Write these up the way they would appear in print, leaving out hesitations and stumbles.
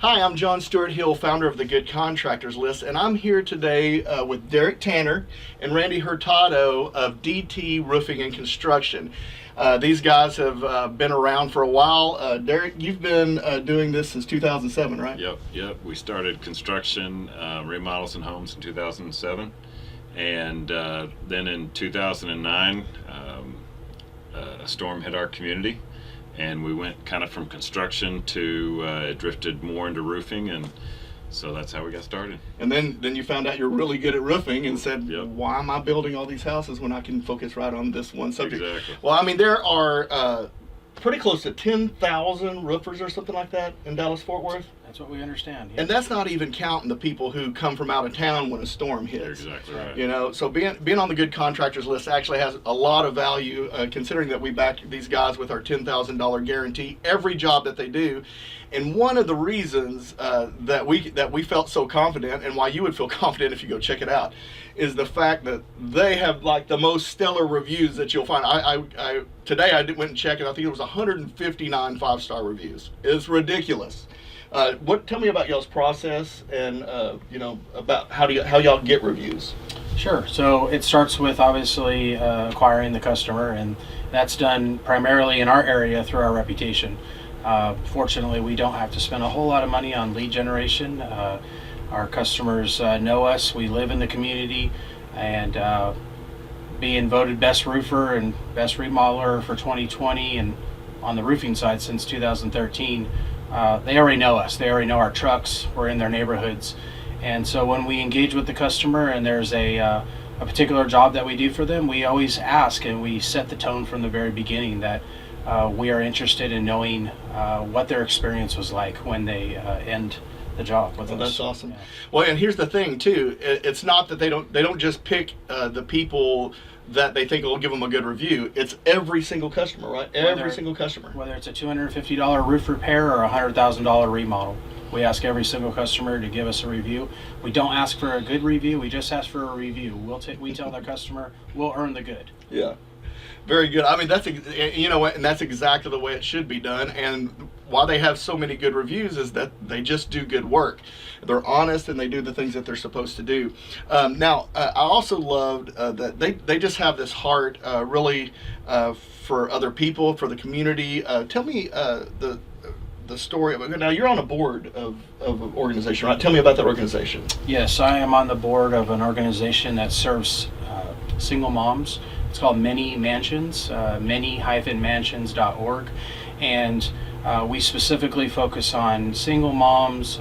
Hi, I'm John Stuart Hill, founder of the Good Contractors List, and I'm here today with Derek Tanner and Randy Hurtado of DT Roofing and Construction. These guys have been around for a while. Derek, you've been doing this since 2007, right? Yep. We started construction, remodels and homes in 2007, and then in 2009, a storm hit our community. And we went kind of from construction to it drifted more into roofing, and so that's how we got started. And then you found out you're really good at roofing and said, Yep. Why am I building all these houses when I can focus right on this one subject? Exactly. Well, I mean, there are pretty close to 10,000 roofers or something like that in Dallas-Fort Worth. That's what we understand. Yeah. And that's not even counting the people who come from out of town when a storm hits. You're exactly right. You know, so being on the Good Contractors List actually has a lot of value, considering that we back these guys with our $10,000 guarantee every job that they do. And one of the reasons that we felt so confident, and why you would feel confident if you go check it out, is the fact that they have like the most stellar reviews that you'll find. Today I went and checked it. I think it was 159 5-star reviews. It's ridiculous. Tell me about y'all's process and about how y'all get reviews. Sure. So it starts with obviously acquiring the customer, and that's done primarily in our area through our reputation. Fortunately, we don't have to spend a whole lot of money on lead generation. Our customers know us. We live in the community, and being voted best roofer and best remodeler for 2020, and on the roofing side since 2013. They already know us. They already know our trucks. We're in their neighborhoods. And so when we engage with the customer and there's a particular job that we do for them, we always ask, and we set the tone from the very beginning that we are interested in knowing what their experience was like when they end the job with us. That's awesome. Yeah. Well, and here's the thing too. It's not that they don't just pick the people that they think will give them a good review. It's every single customer, right? Every single customer. Whether it's a $250 roof repair or a $100,000 remodel, we ask every single customer to give us a review. We don't ask for a good review. We just ask for a review. We tell the customer we'll earn the good. Yeah. Very good. I mean, that's and that's exactly the way it should be done. And why they have so many good reviews is that they just do good work. They're honest and they do the things that they're supposed to do. Now, I also loved that they just have this heart, really, for other people, for the community. Tell me the story of it. Now, you're on a board of an organization, right? Tell me about that organization. Yes, I am on the board of an organization that serves single moms. It's called Many Mansions, many-mansions.org, and we specifically focus on single moms,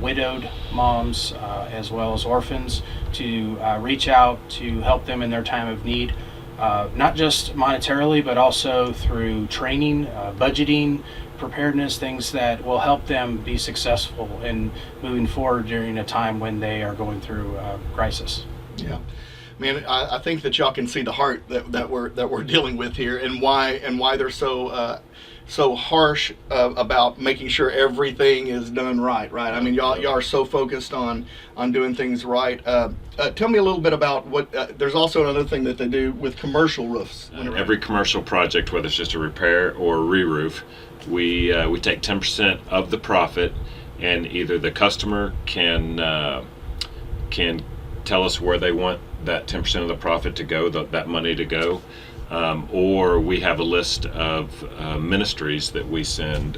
widowed moms, as well as orphans, to reach out to help them in their time of need, not just monetarily, but also through training, budgeting, preparedness, things that will help them be successful in moving forward during a time when they are going through crisis. Yeah. Man, I think that y'all can see the heart that we're dealing with here, and why they're so harsh about making sure everything is done right. I mean, y'all are so focused on doing things right. Tell me a little bit about what. There's also another thing that they do with commercial roofs. Every commercial project, whether it's just a repair or a re-roof, we take 10% of the profit, and either the customer can tell us where they want that 10% of the profit to go, that money to go, or we have a list of ministries that we send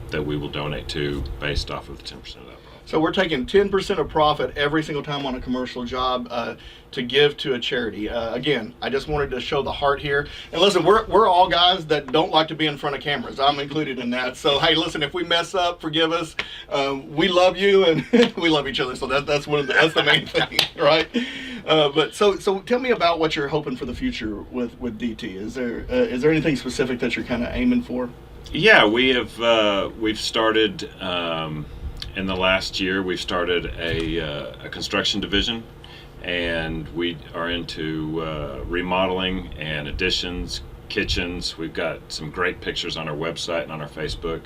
that we will donate to based off of the 10% of that profit. So we're taking 10% of profit every single time on a commercial job to give to a charity. Again, I just wanted to show the heart here. And listen, we're all guys that don't like to be in front of cameras. I'm included in that. So hey, listen, if we mess up, forgive us. We love you and we love each other. So that's the main thing, right? But so tell me about what you're hoping for the future with DT. Is there anything specific that you're kind of aiming for? Yeah, we've started. In the last year, we've started a construction division, and we are into remodeling and additions, kitchens. We've got some great pictures on our website and on our Facebook.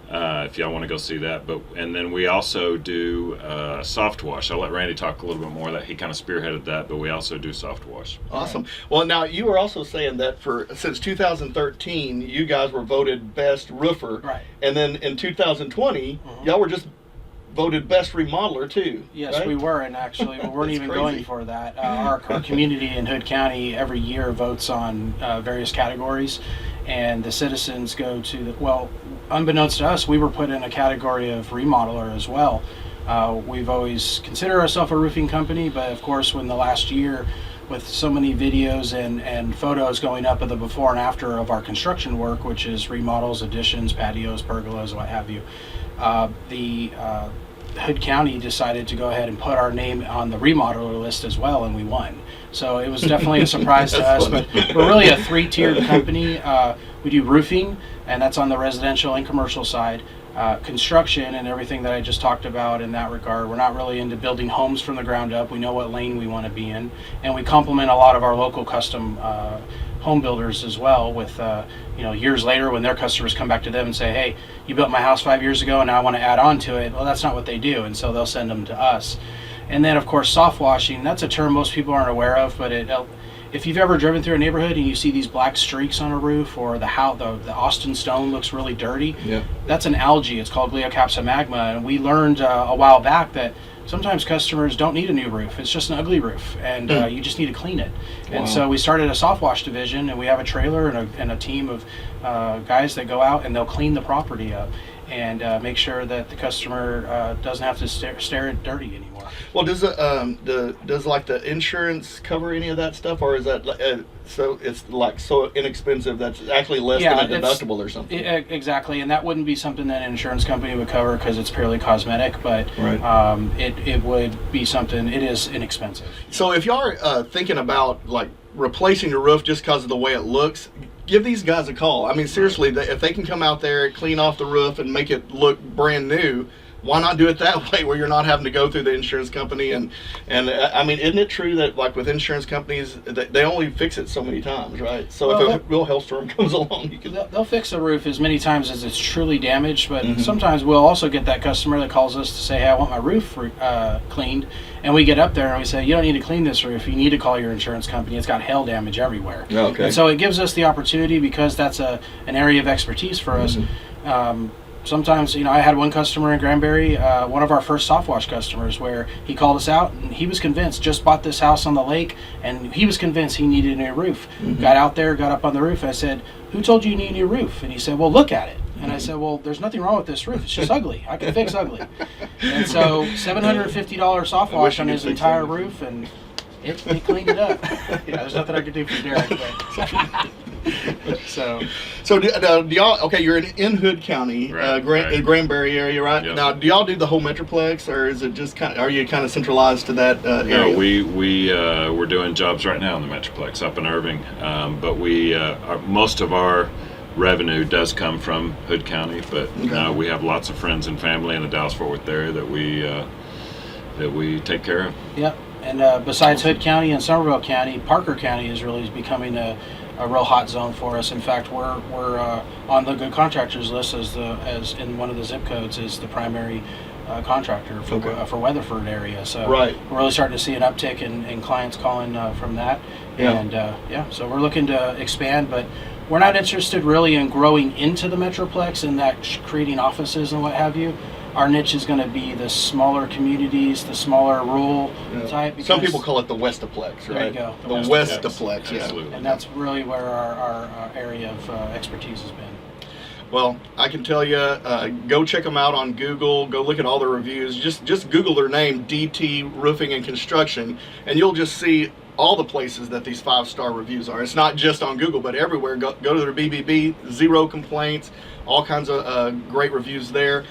if y'all want to go see that. And then we also do soft wash. I'll let Randy talk a little bit more. That he kind of spearheaded that, but we also do soft wash. Awesome. Well, now you were also saying that since 2013, you guys were voted best roofer, Right. And then in 2020, y'all were just voted best remodeler too. Yes, right? we were, and actually we weren't That's even crazy. going for that. Our community in Hood County every year votes on various categories, and the citizens go to well, unbeknownst to us, we were put in a category of remodeler as well. We've always considered ourselves a roofing company, but of course, when the last year, with so many videos and photos going up of the before and after of our construction work, which is remodels, additions, patios, pergolas, what have you, the Hood County decided to go ahead and put our name on the remodeler list as well, and we won. So it was definitely a surprise to us, but we're really a three-tiered company. We do roofing, and that's on the residential and commercial side. Construction and everything that I just talked about in that regard. We're not really into building homes from the ground up. We know what lane we want to be in, and we complement a lot of our local custom home builders as well with years later when their customers come back to them and say, hey, you built my house 5 years ago and now I want to add on to it. Well, that's not what they do, and so they'll send them to us. And then of course soft washing, that's a term most people aren't aware of, but if you've ever driven through a neighborhood and you see these black streaks on a roof, or the Austin stone looks really dirty, that's an algae. It's called Glycopsa magma, and we learned a while back that sometimes customers don't need a new roof. It's just an ugly roof, and you just need to clean it. Wow. And so we started a soft wash division, and we have a trailer and a team of guys that go out and they'll clean the property up and make sure that the customer doesn't have to stare at dirty anymore. Well, does like the insurance cover any of that stuff, or is that so it's like so inexpensive that's actually less than a deductible or something? Exactly, and that wouldn't be something that an insurance company would cover because it's purely cosmetic, but right. It would be something. It is inexpensive. So if y'all are thinking about like replacing your roof just because of the way it looks, give these guys a call. I mean, seriously, if they can come out there, clean off the roof, and make it look brand new, why not do it that way where you're not having to go through the insurance company? And I mean, isn't it true that like with insurance companies, they only fix it so many times, right? So if a real hailstorm comes along, you can... They'll fix the roof as many times as it's truly damaged, but sometimes we'll also get that customer that calls us to say, hey, I want my roof cleaned. And we get up there and we say, you don't need to clean this roof. You need to call your insurance company. It's got hail damage everywhere. Okay. And so it gives us the opportunity, because that's an area of expertise for us. Sometimes, I had one customer in Granbury, one of our first soft wash customers, where he called us out and he was convinced, just bought this house on the lake, and he was convinced he needed a new roof. Got out there, got up on the roof, and I said, who told you need a new roof? And he said, well, look at it. And I said, well, there's nothing wrong with this roof. It's just ugly. I can fix ugly. And so $750 soft wash on his entire roof, and it cleaned it up. There's nothing I could do for Derek. But so do y'all, okay, you're in Hood County, right. Granbury area, right? Yep. Now, do y'all do the whole Metroplex, or is it just are you kind of centralized to that area? No, we're doing jobs right now in the Metroplex up in Irving, but most of our revenue does come from Hood County, but we have lots of friends and family in the Dallas-Fort Worth area that we take care of. Yep. And besides Hood County and Somerville County, Parker County is really becoming a real hot zone for us. In fact, we're on the good contractors list as in one of the zip codes is the primary contractor for Weatherford area. So we're really starting to see an uptick in clients calling from that. And so we're looking to expand, but we're not interested really in growing into the Metroplex and that creating offices and what have you. Our niche is going to be the smaller communities, the smaller rural type. Some people call it the Westaplex, right? There you go. The Westaplex, yeah. Absolutely. And that's really where our area of expertise has been. Well, I can tell you, go check them out on Google. Go look at all the reviews. Just Google their name, DT Roofing and Construction, and you'll just see all the places that these 5-star reviews are. It's not just on Google, but everywhere. Go to their BBB, 0 complaints, all kinds of great reviews there.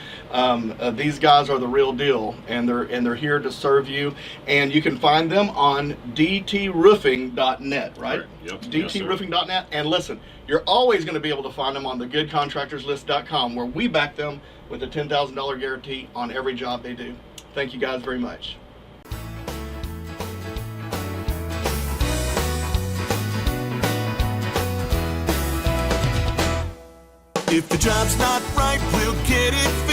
These guys are the real deal, and they're here to serve you. And you can find them on dtroofing.net, right? Yep. dtroofing.net. And listen, you're always going to be able to find them on the goodcontractorslist.com, where we back them with a $10,000 guarantee on every job they do. Thank you guys very much. If the job's not right, we'll get get it.